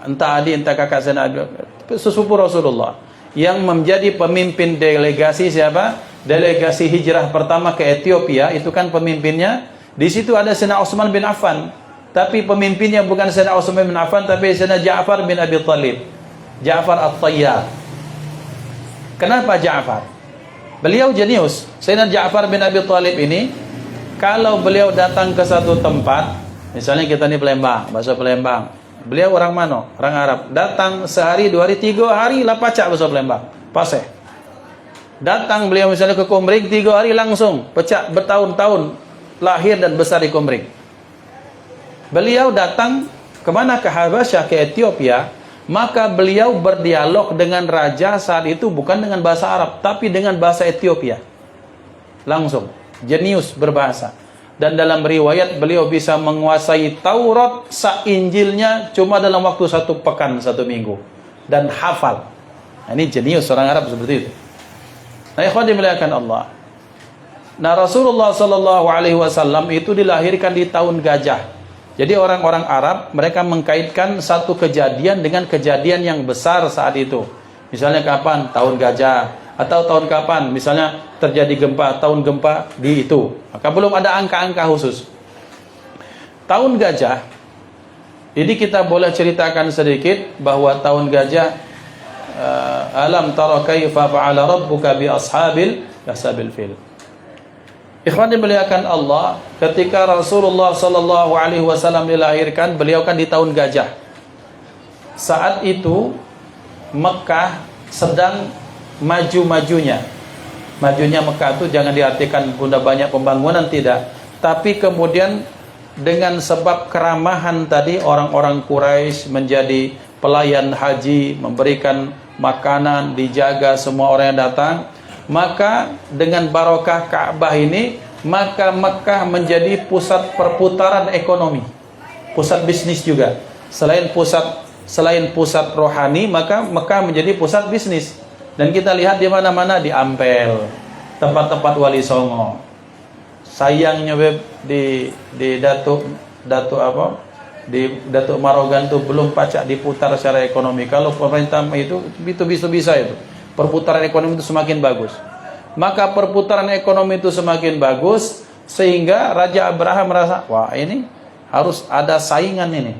entah adik entah kakak Sayyidina, sesepupu Rasulullah, yang menjadi pemimpin delegasi siapa? Delegasi hijrah pertama ke Ethiopia, itu kan pemimpinnya. Di situ ada Sayyidina Utsman bin Affan, tapi pemimpinnya bukan Sayyidina Utsman bin Affan, tapi Sayyidina Ja'far bin Abi Thalib, Ja'far At-Tayyar. Kenapa Ja'far? Beliau jenius. Sayyidina Ja'far bin Abi Thalib ini, kalau beliau datang ke satu tempat, misalnya kita ini Palembang, bahasa Palembang, beliau orang mana? Orang Arab. Datang sehari, 2 hari, 3 hari lah pacak bahasa Palembang, paseh. Datang beliau misalnya ke Komering, 3 hari langsung pecah, bertahun-tahun lahir dan besar di Komering. Beliau datang kemana? Ke Habasyah, ke Ethiopia. Maka beliau berdialog dengan raja saat itu bukan dengan bahasa Arab, tapi dengan bahasa Ethiopia. Langsung, jenius berbahasa. Dan dalam riwayat beliau bisa menguasai Taurat sa-Injilnya cuma dalam waktu 1 pekan, 1 minggu. Dan hafal. Nah, ini jenius orang Arab seperti itu. Nah, ikhwan dimuliakan Allah. Nah, Rasulullah SAW itu dilahirkan di tahun gajah. Jadi orang-orang Arab mereka mengkaitkan satu kejadian dengan kejadian yang besar saat itu. Misalnya kapan? Tahun gajah. Atau tahun kapan? Misalnya terjadi gempa, tahun gempa di itu. Maka belum ada angka-angka khusus. Tahun gajah, jadi kita boleh ceritakan sedikit bahwa tahun gajah, alam tara kaifa fa'ala rabbuka bi ashabil fil. Ikhwan dimuliakan Allah, ketika Rasulullah SAW dilahirkan, beliau kan di tahun gajah. Saat itu Mekah sedang maju-majunya. Majunya Mekah itu jangan diartikan bunda banyak pembangunan, tidak. Tapi kemudian dengan sebab keramahan tadi, orang-orang Quraisy menjadi pelayan haji, memberikan makanan, dijaga semua orang yang datang. Maka dengan barokah Ka'bah ini, maka Mekah menjadi pusat perputaran ekonomi, pusat bisnis juga. Selain pusat rohani, maka Mekah menjadi pusat bisnis. Dan kita lihat di mana-mana, di Ampel, tempat-tempat Wali Songo. Sayangnya di Datuk Marogan itu belum pacak diputar secara ekonomi. Kalau pemerintah itu bisa itu. Perputaran ekonomi itu semakin bagus. Maka perputaran ekonomi itu semakin bagus, sehingga Raja Abraham merasa, wah ini harus ada saingan ini.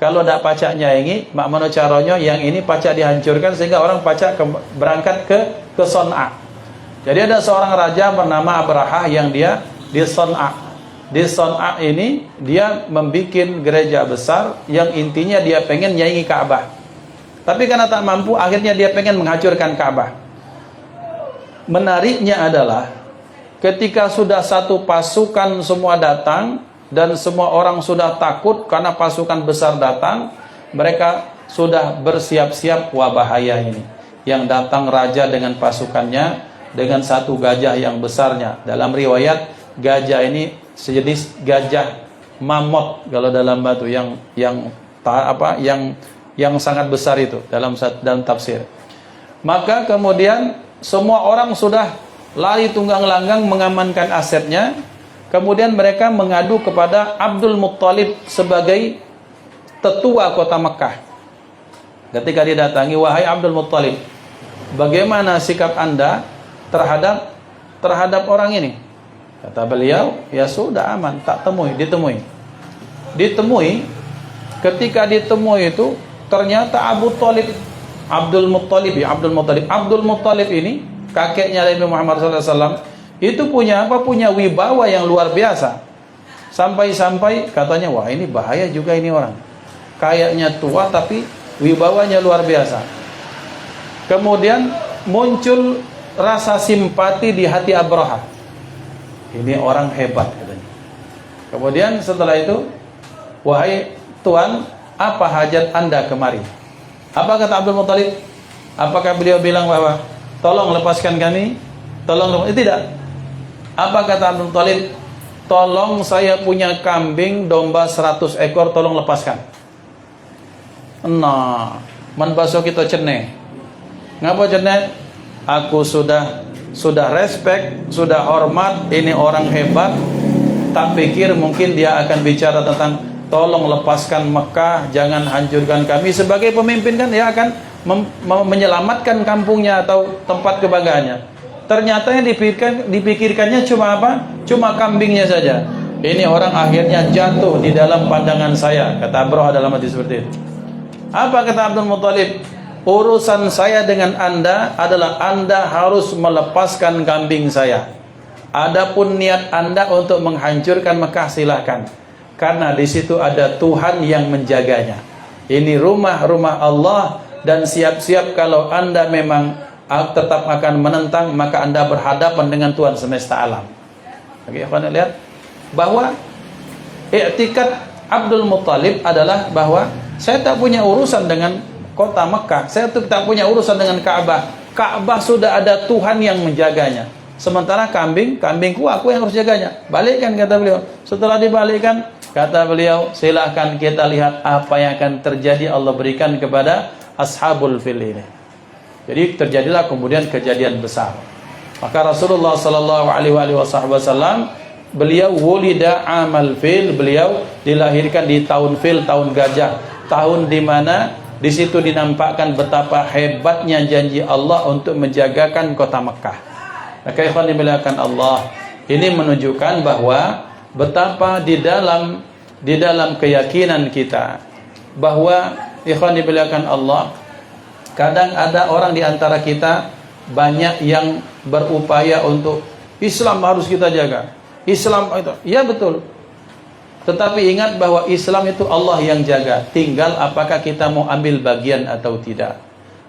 Kalau tidak pacaknya ini, mak mana caranya yang ini pacak dihancurkan, sehingga orang pacak berangkat ke Son'a. Jadi ada seorang raja bernama Abraha yang dia di Son'a. Di Son'a ini dia membuat gereja besar yang intinya dia pengen nyaingi Ka'bah. Tapi karena tak mampu, akhirnya dia pengen menghancurkan Ka'bah. Menariknya adalah ketika sudah satu pasukan semua datang dan semua orang sudah takut karena pasukan besar datang, mereka sudah bersiap-siap, wah bahaya ini. Yang datang raja dengan pasukannya dengan satu gajah yang besarnya. Dalam riwayat, gajah ini sejenis gajah mamut kalau dalam batu yang sangat besar itu dalam tafsir. Maka kemudian semua orang sudah lari tunggang langgang mengamankan asetnya. Kemudian mereka mengadu kepada Abdul Muttalib sebagai tetua kota Mekah. Ketika didatangi, wahai Abdul Muttalib, bagaimana sikap Anda terhadap orang ini? Kata beliau, ya sudah aman, tak ditemui. Ketika ditemui itu ternyata Abdul Muttalib ini kakeknya Nabi Muhammad SAW itu punya wibawa yang luar biasa. Sampai-sampai katanya, wah ini bahaya juga ini orang. Kayaknya tua tapi wibawanya luar biasa. Kemudian muncul rasa simpati di hati Abraha. Ini orang hebat katanya. Kemudian setelah itu, wahai Tuan, apa hajat Anda kemari? Apa kata Abdul Muttalib? Apakah beliau bilang bahwa tolong lepaskan kami? Tidak. Apa kata Abdul Muttalib? Tolong, saya punya kambing domba 100 ekor, tolong lepaskan. Nah, man baso kita cene. Ngapa cene? Aku sudah respect, sudah hormat, ini orang hebat. Tak pikir mungkin dia akan bicara tentang tolong lepaskan Mekah, jangan hancurkan kami. Sebagai pemimpin kan dia akan menyelamatkan kampungnya atau tempat kebanggaannya. Ternyata yang dipikirkannya cuma apa? Cuma kambingnya saja. Ini orang akhirnya jatuh di dalam pandangan saya, kata Abraha dalam hati seperti itu. Apa kata Abdul Muttalib? Urusan saya dengan Anda adalah Anda harus melepaskan kambing saya. Adapun niat Anda untuk menghancurkan Mekah, silahkan. Karena di situ ada Tuhan yang menjaganya. Ini rumah Allah, dan siap-siap kalau Anda memang tetap akan menentang, maka Anda berhadapan dengan Tuhan semesta alam. Oke, Anda lihat bahwa i'tikad Abdul Muttalib adalah bahwa saya tak punya urusan dengan kota Mekah, saya tak punya urusan dengan Ka'bah. Ka'bah sudah ada Tuhan yang menjaganya. Sementara kambingku aku yang harus jaganya. Balikkan, kata beliau. Setelah dibalikkan, kata beliau, silahkan kita lihat apa yang akan terjadi Allah berikan kepada ashabul fil ini. Jadi terjadilah kemudian kejadian besar. Maka Rasulullah sallallahu alaihi wasallam, beliau wulida amal fil, beliau dilahirkan di tahun fil, tahun gajah, tahun di mana di situ dinampakkan betapa hebatnya janji Allah untuk menjagakan kota Mekah. Maka ikhwan dimuliakan Allah, ini menunjukkan bahwa betapa di dalam keyakinan kita bahwa ikhwan dimuliakan Allah, kadang ada orang di antara kita banyak yang berupaya untuk Islam harus kita jaga. Islam itu, ya betul. Tetapi ingat bahwa Islam itu Allah yang jaga. Tinggal apakah kita mau ambil bagian atau tidak.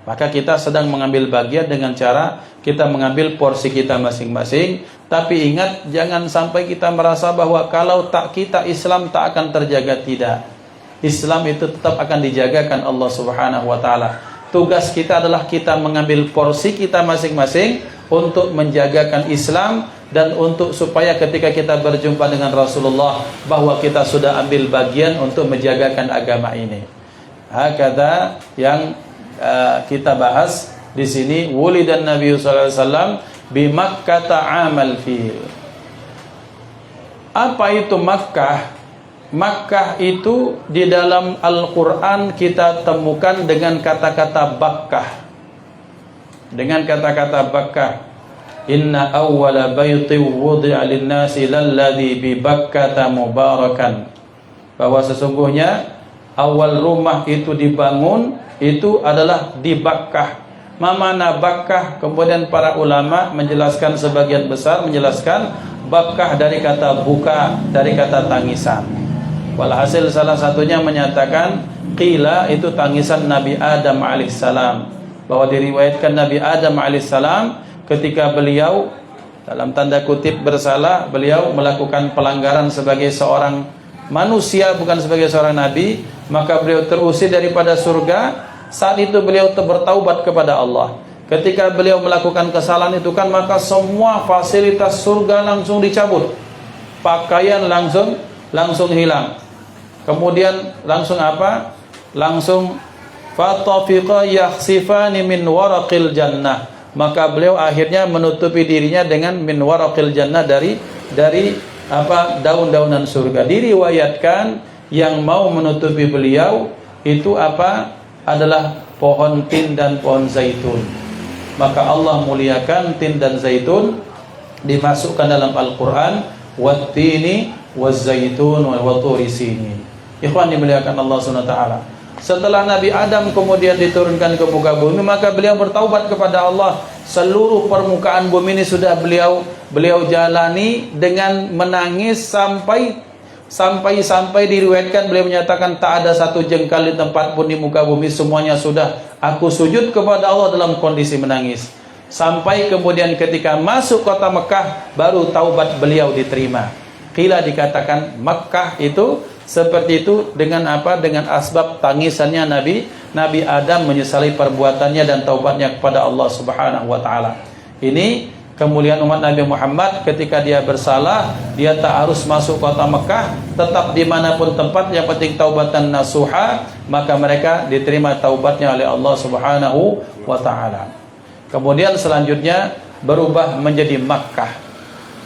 Maka kita sedang mengambil bagian dengan cara kita mengambil porsi kita masing-masing. Tapi ingat, jangan sampai kita merasa bahwa kalau tak kita, Islam tak akan terjaga. Tidak. Islam itu tetap akan dijagakan Allah Subhanahu wa ta'ala. Tugas kita adalah kita mengambil porsi kita masing-masing untuk menjagakan Islam, dan untuk supaya ketika kita berjumpa dengan Rasulullah bahwa kita sudah ambil bagian untuk menjagakan agama ini. Hakadha yang kita bahas di sini. Wulidan Nabi sallallahu alaihi wasallam bi Makkah amal fil. Apa itu Makkah? Makkah itu di dalam Al-Quran kita temukan dengan kata-kata Bakkah. Dengan kata-kata Bakkah. Inna awwala bayti wudi'a lin-nasi lalladzi bi Bakkata mubarakan. Bahwa sesungguhnya awal rumah itu dibangun itu adalah di Bakkah. Mana Bakkah? Kemudian para ulama menjelaskan, sebagian besar menjelaskan Bakkah dari kata buka, dari kata tangisan. Walhasil salah satunya menyatakan qila itu tangisan Nabi Adam alaihissalam, bahwa diriwayatkan Nabi Adam alaihissalam ketika beliau dalam tanda kutip bersalah, beliau melakukan pelanggaran sebagai seorang manusia, bukan sebagai seorang nabi, maka beliau terusir daripada surga. Saat itu beliau bertaubat kepada Allah. Ketika beliau melakukan kesalahan itu kan, maka semua fasilitas surga langsung dicabut, pakaian langsung hilang. Kemudian langsung apa? Langsung fatafiqa yakhsifani min waraqil jannah. Maka beliau akhirnya menutupi dirinya dengan min waraqil jannah, dari apa? Daun-daunan surga. Diriwayatkan yang mau menutupi beliau itu apa? Adalah pohon tin dan pohon zaitun. Maka Allah muliakan tin dan zaitun, dimasukkan dalam Al-Quran, wattini wazzaitun wa turi sinin. Ikhwan dimuliakan Allah Subhanahu wa ta'ala. Setelah Nabi Adam kemudian diturunkan ke muka bumi, maka beliau bertaubat kepada Allah. Seluruh permukaan bumi ini sudah beliau jalani dengan menangis sampai diriwayatkan beliau menyatakan tak ada satu jengkal di tempat pun di muka bumi, semuanya sudah Aku sujud kepada Allah dalam kondisi menangis. Sampai kemudian ketika masuk kota Mekah, baru taubat beliau diterima. Qila dikatakan Mekah itu seperti itu dengan apa? Dengan asbab tangisannya Nabi Adam menyesali perbuatannya dan taubatnya kepada Allah Subhanahu wa taala. Ini kemuliaan umat Nabi Muhammad ketika dia bersalah, dia tak harus masuk kota Mekah, tetap dimanapun tempat, yang penting taubatan nasuha, maka mereka diterima taubatnya oleh Allah Subhanahu wa taala. Kemudian selanjutnya berubah menjadi Makkah.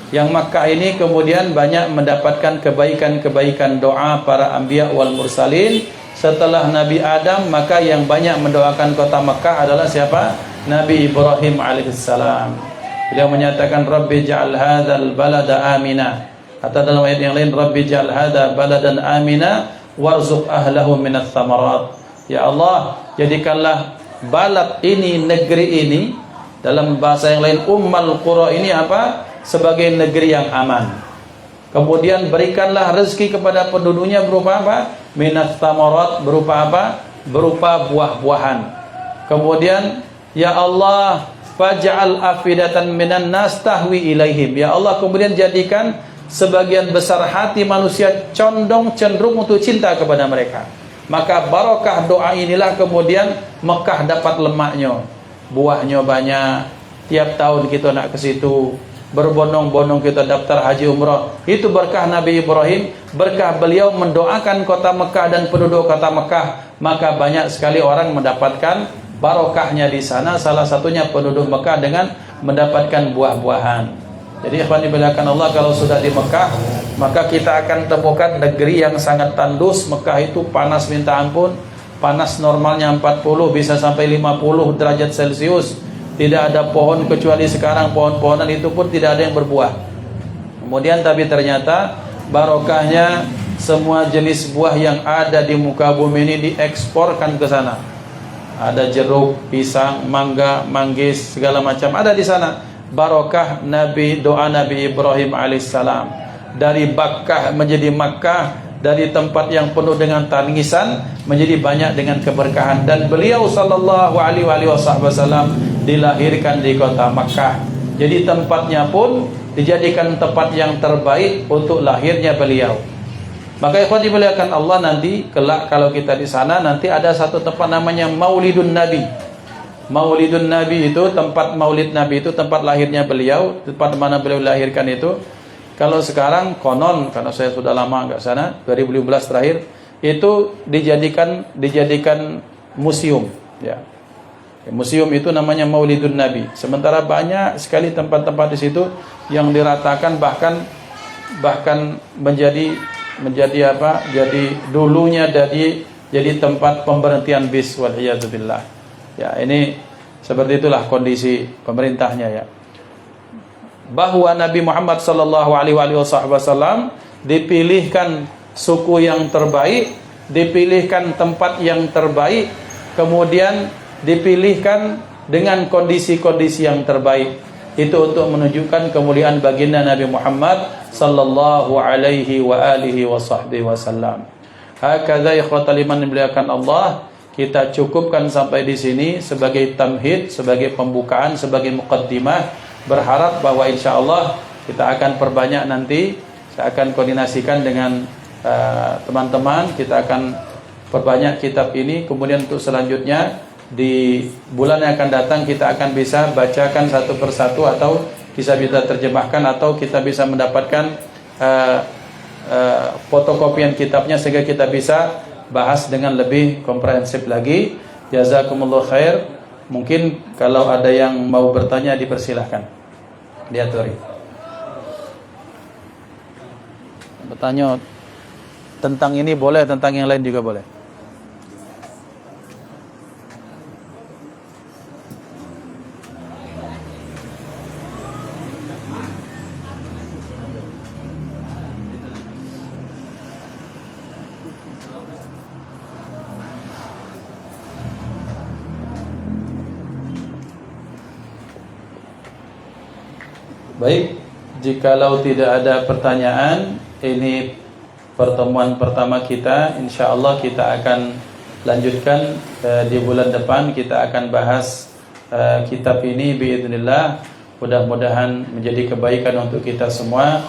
Yang Makkah ini kemudian banyak mendapatkan kebaikan-kebaikan doa para anbiya wal mursalin. Setelah Nabi Adam, maka yang banyak mendoakan kota Makkah adalah siapa? Nabi Ibrahim alaihissalam. Beliau menyatakan Rabbi ja'al hadzal balada amina. Atau dalam ayat yang lain Rabbi ja'al hadza baladan amina warzuq ahlahu minats tsamarat. Ya Allah, jadikanlah balad ini, negeri ini, dalam bahasa yang lain Ummul Qura ini apa? Sebagai negeri yang aman. Kemudian berikanlah rezeki kepada penduduknya berupa apa? Minats tsamarat, berupa apa? Berupa buah-buahan. Kemudian ya Allah, faj'al afidatan minan nas tahwi ilaihim. Ya Allah, kemudian jadikan sebagian besar hati manusia condong cenderung untuk cinta kepada mereka. Maka barokah doa inilah kemudian Mekah dapat lemaknya. Buahnya banyak. Tiap tahun kita nak ke situ, berbondong-bondong kita daftar haji umrah. Itu berkah Nabi Ibrahim, berkah beliau mendoakan kota Mekah dan penduduk kota Mekah, maka banyak sekali orang mendapatkan barokahnya di sana. Salah satunya penduduk Mekah dengan mendapatkan buah-buahan. Jadi ikhwan dimuliakan Allah, kalau sudah di Mekah, maka kita akan temukan negeri yang sangat tandus. Mekah itu panas minta ampun. Panas normalnya 40 bisa sampai 50 derajat Celcius. Tidak ada pohon kecuali sekarang pohon-pohonan itu pun tidak ada yang berbuah. Kemudian tapi ternyata barokahnya semua jenis buah yang ada di muka bumi ini dieksporkan ke sana. Ada jeruk, pisang, mangga, manggis, segala macam ada di sana. Barokah doa Nabi Ibrahim alaihissalam. Dari Bakkah menjadi Makkah, dari tempat yang penuh dengan tangisan menjadi banyak dengan keberkahan. Dan beliau sallallahu alaihi wasallam dilahirkan di kota Makkah. Jadi tempatnya pun dijadikan tempat yang terbaik untuk lahirnya beliau. Maka ikhwan dimuliakan Allah, nanti kelak kalau kita di sana nanti ada satu tempat namanya Maulidun Nabi. Maulidun Nabi itu tempat maulid Nabi, itu tempat lahirnya beliau, tempat mana beliau lahirkan itu. Kalau sekarang konon, karena saya sudah lama enggak sana, 2015 terakhir, itu dijadikan museum, ya. Museum itu namanya Maulidun Nabi. Sementara banyak sekali tempat-tempat di situ yang diratakan, bahkan menjadi apa? Jadi dulunya jadi tempat pemberhentian bis, waliyadzubillah. Ya, ini seperti itulah kondisi pemerintahnya, ya. Bahwa Nabi Muhammad sallallahu alaihi wasallam dipilihkan suku yang terbaik, dipilihkan tempat yang terbaik, kemudian dipilihkan dengan kondisi-kondisi yang terbaik. Itu untuk menunjukkan kemuliaan baginda Nabi Muhammad sallallahu alaihi wasallam. Hakadha ikhwatal iman dimuliakan Allah, kita cukupkan sampai di sini sebagai tamhid, sebagai pembukaan, sebagai muqaddimah. Berharap bahwa insya Allah kita akan perbanyak nanti. Saya akan koordinasikan dengan teman-teman. Kita akan perbanyak kitab ini. Kemudian untuk selanjutnya di bulan yang akan datang kita akan bisa bacakan satu persatu, atau bisa terjemahkan, atau kita bisa mendapatkan fotokopian kitabnya sehingga kita bisa bahas dengan lebih komprehensif lagi. Jazakumullah khair. Mungkin kalau ada yang mau bertanya dipersilahkan. Diaturi. Bertanya tentang ini boleh, tentang yang lain juga boleh. Baik, jikalau tidak ada pertanyaan, ini pertemuan pertama kita. Insya Allah kita akan lanjutkan di bulan depan kita akan bahas kitab ini biidznillah. Mudah-mudahan menjadi kebaikan untuk kita semua.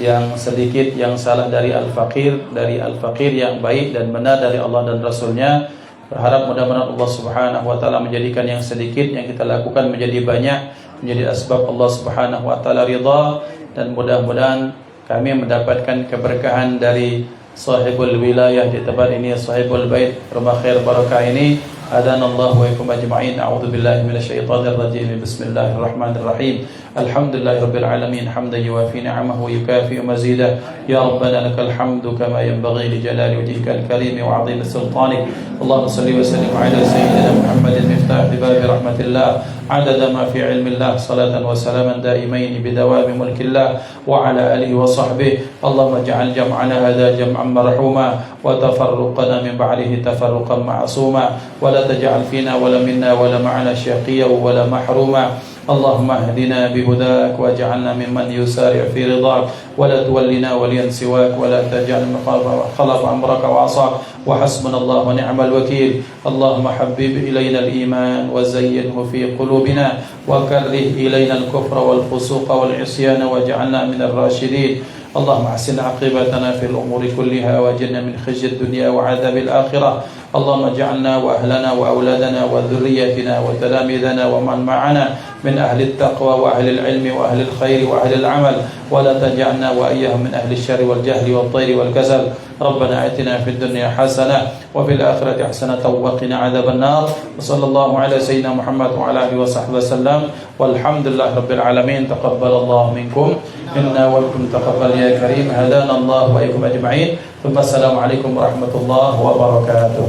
Yang sedikit yang salah dari Al-Faqir yang baik dan benar dari Allah dan Rasulnya. Berharap mudah-mudahan Allah Subhanahu wa taala menjadikan yang sedikit yang kita lakukan menjadi banyak, menjadi asbab Allah Subhanahu wa taala ridha, dan mudah-mudahan kami mendapatkan keberkahan dari sahibul wilayah di tempat ini, sahibul bait rumah khair barakah ini. Adanallahu wa ikum ajma'in. A'udzubillahi minasyaitonir rajim. Bismillahirrahmanirrahim. Alhamdulillahirabbil alamin hamdan yuwafi ni'amahu wa yukafi mazidah. Ya rabbana lakal hamdu kama yanbaghi li jalali wajhikal karim wa 'azimi sultanik. Allahumma shalli wa sallim ala sayyidina Muhammadin miftah babi rahmatillah. Adada ma fi ilmillah, salatan wa salaman daimain bidawami mulkillah wa ala alihi wa sahbihi. Allahumma ja'al jam'ana hadha jam'an marhuma wa tafarruqana min ba'dihi tafarruqan ma'suma wa la taj'al fina wa la minna wa la ma'ana syaqiyya wa la mahruma. Allahumma hdina bihudak waj'alna mimman yusari' fi ridhak wa la tuwallina waliyan siwak wa la taj'al khalafa amraka wa 'asak wa hasbunallahu wa ni'mal wakeel. Allahumma habbib ilayna al-iman wa zayyinhu fi qulubina wa karrih ilayna al-kufra wal fusuqa wal 'isyana waj'alna minal rashidin. Allahumma ahsin 'aqibatana fil umuri kulliha waj'alna min khizyi ad-dunya wa 'adzabil akhirah. Allahumma ij'alna wa ahlana wa awladana wa dhurriyyatina wa talamidana wa man ma'ana min ahli at-taqwa wa ahli al-'ilmi wa ahli al-khair wa ahli al-'amal wa la taj'alna wa iyyahum min ahli asy-syarri wal jahli wat tayri wal kasal. Rabbana atina fid dunya hasanah wa fil akhirati hasanatan wa qina 'adzaban nar. Wa sallallahu ala sayyidina Muhammad wa ala alihi wa sahbihi wasallam. Walhamdulillahi rabbil alamin. Taqabbalallahu minkum inna wa minkum taqabbal ya karim. Hadana Allah wa iyyakum ajma'in. Assalamualaikum warahmatullahi wabarakatuh.